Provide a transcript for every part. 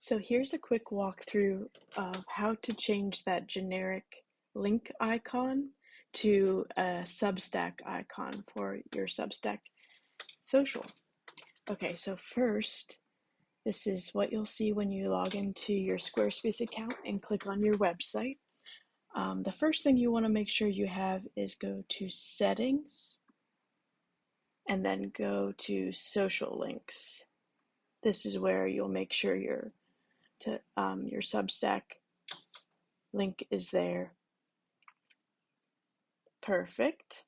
So here's a quick walkthrough of how to change that generic link icon to a Substack icon for your Substack social. Okay, so first, this is what you'll see when you log into your Squarespace account and click on your website. The first thing you want to make sure you have is go to Settings and then go to Social Links. This is where you'll make sure your Substack link is there. Perfect.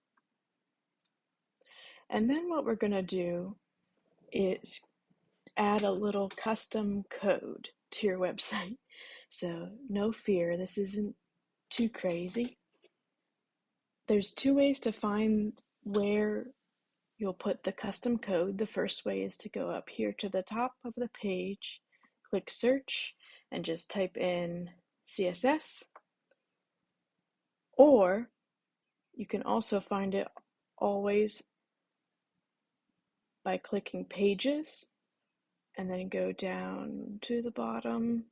And then what we're going to do is add a little custom code to your website. So no fear, this isn't too crazy. There's two ways to find where you'll put the custom code. The first way is to go up here to the top of the page, click search, and just type in CSS. Or you can also find it always by clicking pages and then go down to the bottom,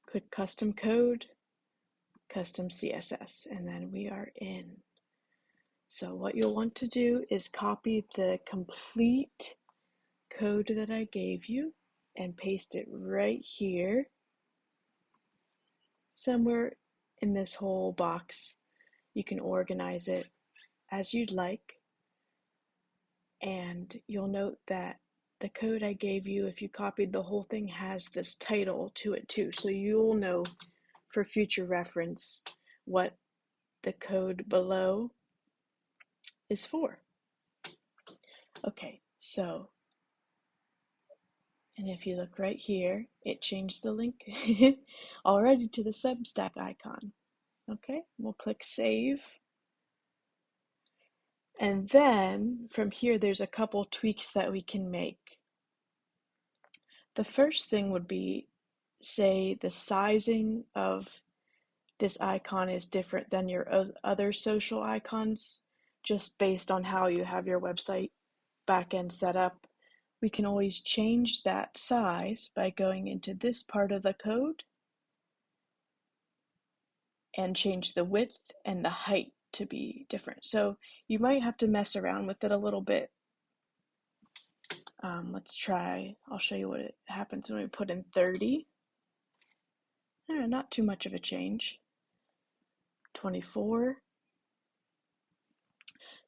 click custom code, custom CSS, and then we are in. So what you'll want to do is copy the complete code that I gave you and paste it right here, somewhere in this whole box. You can organize it as you'd like, and you'll note that the code I gave you, if you copied the whole thing, has this title to it too, so you'll know for future reference what the code below is for. Okay, so, and if you look right here, it changed the link already to the Substack icon. Okay, we'll click save. And then from here, there's a couple tweaks that we can make. The first thing would be, say, the sizing of this icon is different than your other social icons, just based on how you have your website backend set up. We can always change that size by going into this part of the code and change the width and the height to be different. So you might have to mess around with it a little bit. Let's try, I'll show you what it happens when we put in 30. Not too much of a change. 24.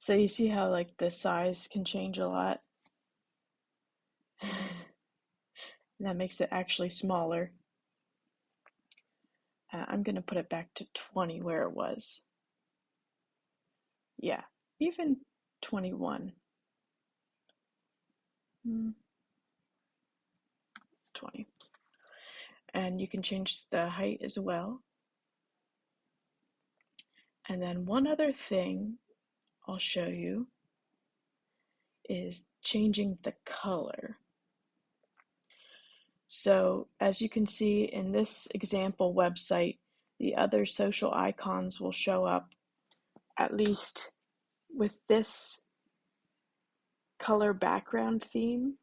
So you see how like the size can change a lot. That makes it actually smaller. I'm going to put it back to 20 where it was. Yeah, even 21. 20. And you can change the height as well. And then one other thing I'll show you is changing the color. So as you can see in this example website, the other social icons will show up, at least with this color background theme,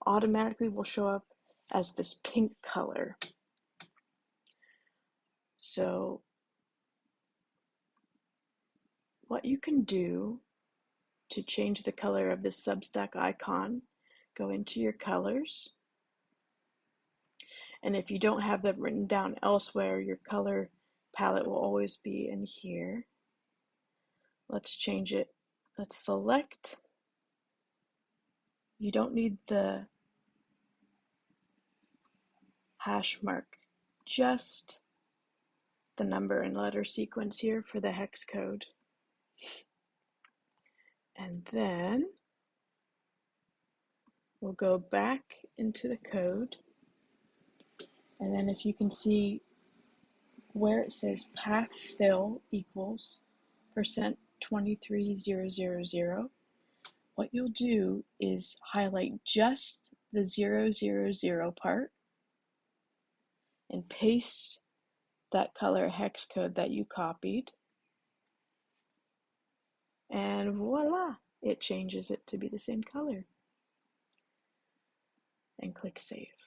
automatically will show up as this pink color. So what you can do to change the color of this Substack icon, go into your colors. And if you don't have them written down elsewhere, your color palette will always be in here. Let's change it. Let's select. You don't need the hash mark, just the number and letter sequence here for the hex code. And then we'll go back into the code. And then if you can see where it says path fill equals %23000, what you'll do is highlight just the 000 part and paste that color hex code that you copied. And voila, it changes it to be the same color. And click save.